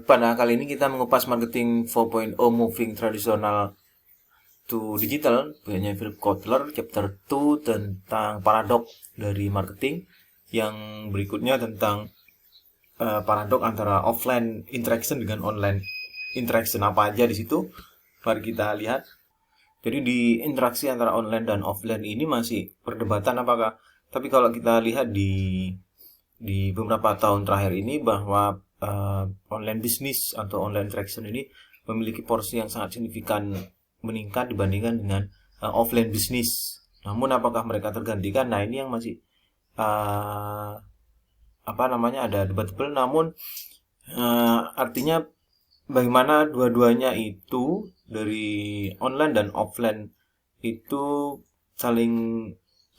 Pada kali ini kita mengupas marketing 4.0 moving tradisional to digital, punya Philip Kotler, chapter 2 tentang paradok dari marketing. Yang berikutnya tentang paradok antara offline interaction dengan online interaction, apa aja di situ. Mari kita lihat. Jadi di interaksi antara online dan offline ini masih perdebatan apakah. Tapi kalau kita lihat di beberapa tahun terakhir ini bahwa online bisnis atau online interaction ini memiliki porsi yang sangat signifikan meningkat dibandingkan dengan offline bisnis. Namun apakah mereka tergantikan? Nah, ini yang masih ada debatable. Namun artinya bagaimana dua-duanya itu dari online dan offline itu saling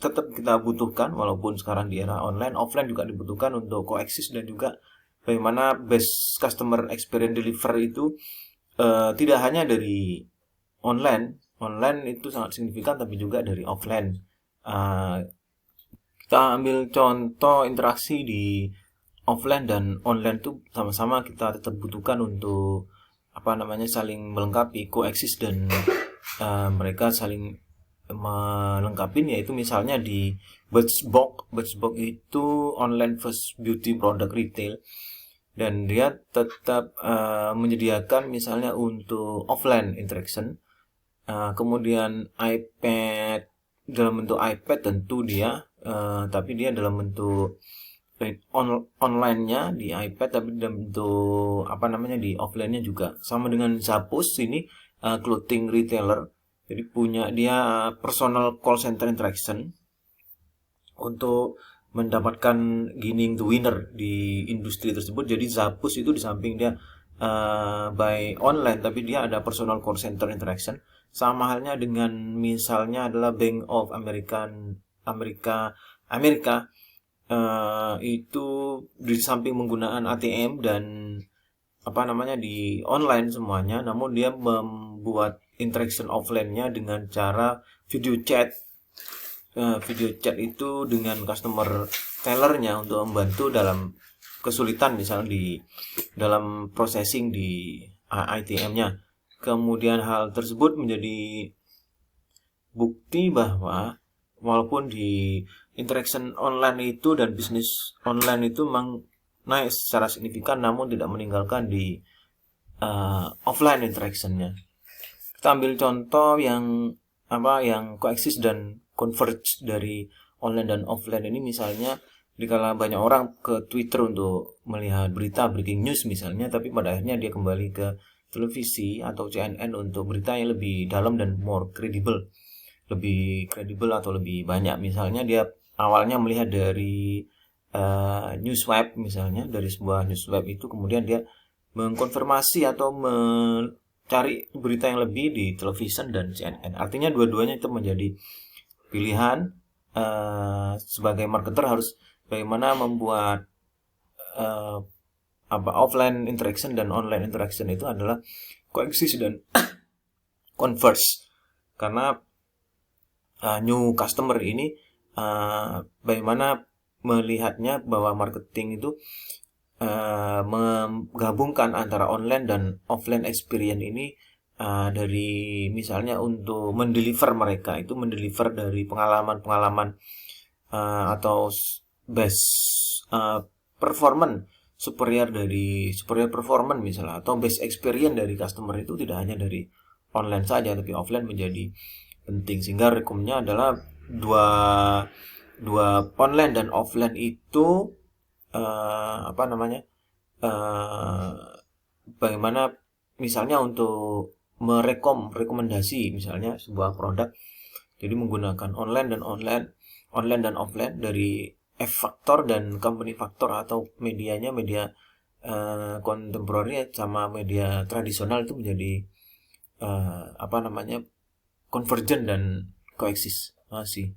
tetap kita butuhkan, walaupun sekarang di era online, offline juga dibutuhkan untuk koeksis, dan juga bagaimana best customer experience deliver itu tidak hanya dari online itu sangat signifikan, tapi juga dari offline. Kita ambil contoh interaksi di offline dan online itu sama-sama kita tetap butuhkan untuk saling melengkapi, koeksis, dan mereka saling melengkapi, yaitu misalnya di Birchbox. Birchbox itu online first beauty product retail, dan dia tetap menyediakan misalnya untuk offline interaction. Kemudian iPad, dalam bentuk iPad tentu dia, tapi dia dalam bentuk online-nya di iPad, tapi dalam bentuk di offline-nya juga. Sama dengan Zappos ini, clothing retailer. Jadi punya dia personal call center interaction untuk mendapatkan winning the winner di industri tersebut. Jadi Zappos itu di samping dia by online, tapi dia ada personal call center interaction. Sama halnya dengan misalnya adalah Bank of Amerika itu di samping menggunakan ATM dan di online semuanya, namun dia membuat interaction offline-nya dengan cara video chat. Video chat itu dengan customer tellernya untuk membantu dalam kesulitan misalnya di dalam processing di ATM-nya. Kemudian hal tersebut menjadi bukti bahwa walaupun di interaction online itu dan bisnis online itu memang naik secara signifikan, namun tidak meninggalkan di offline interaction-nya. Kita ambil contoh yang koeksis dan converge dari online dan offline ini, misalnya dikala banyak orang ke Twitter untuk melihat berita breaking news misalnya, tapi pada akhirnya dia kembali ke televisi atau CNN untuk berita yang lebih dalam dan more credible, lebih kredibel atau lebih banyak. Misalnya dia awalnya melihat dari news web, misalnya dari sebuah news web itu, kemudian dia mengkonfirmasi atau mencari berita yang lebih di television dan CNN. Artinya dua-duanya itu menjadi pilihan. Sebagai marketer harus bagaimana membuat offline interaction dan online interaction itu adalah koeksis dan converse. Karena new customer ini bagaimana melihatnya bahwa marketing itu menggabungkan antara online dan offline experience ini, dari misalnya untuk mendeliver dari pengalaman atau best performance superior performance misalnya, atau best experience dari customer itu tidak hanya dari online saja, tapi offline menjadi penting. Sehingga rekomnya adalah dua online dan offline itu bagaimana misalnya untuk merekomendasi misalnya sebuah produk, jadi menggunakan online dan offline dari F-faktor dan company faktor, atau media kontemporer sama media tradisional itu menjadi convergent dan koeksis. Masih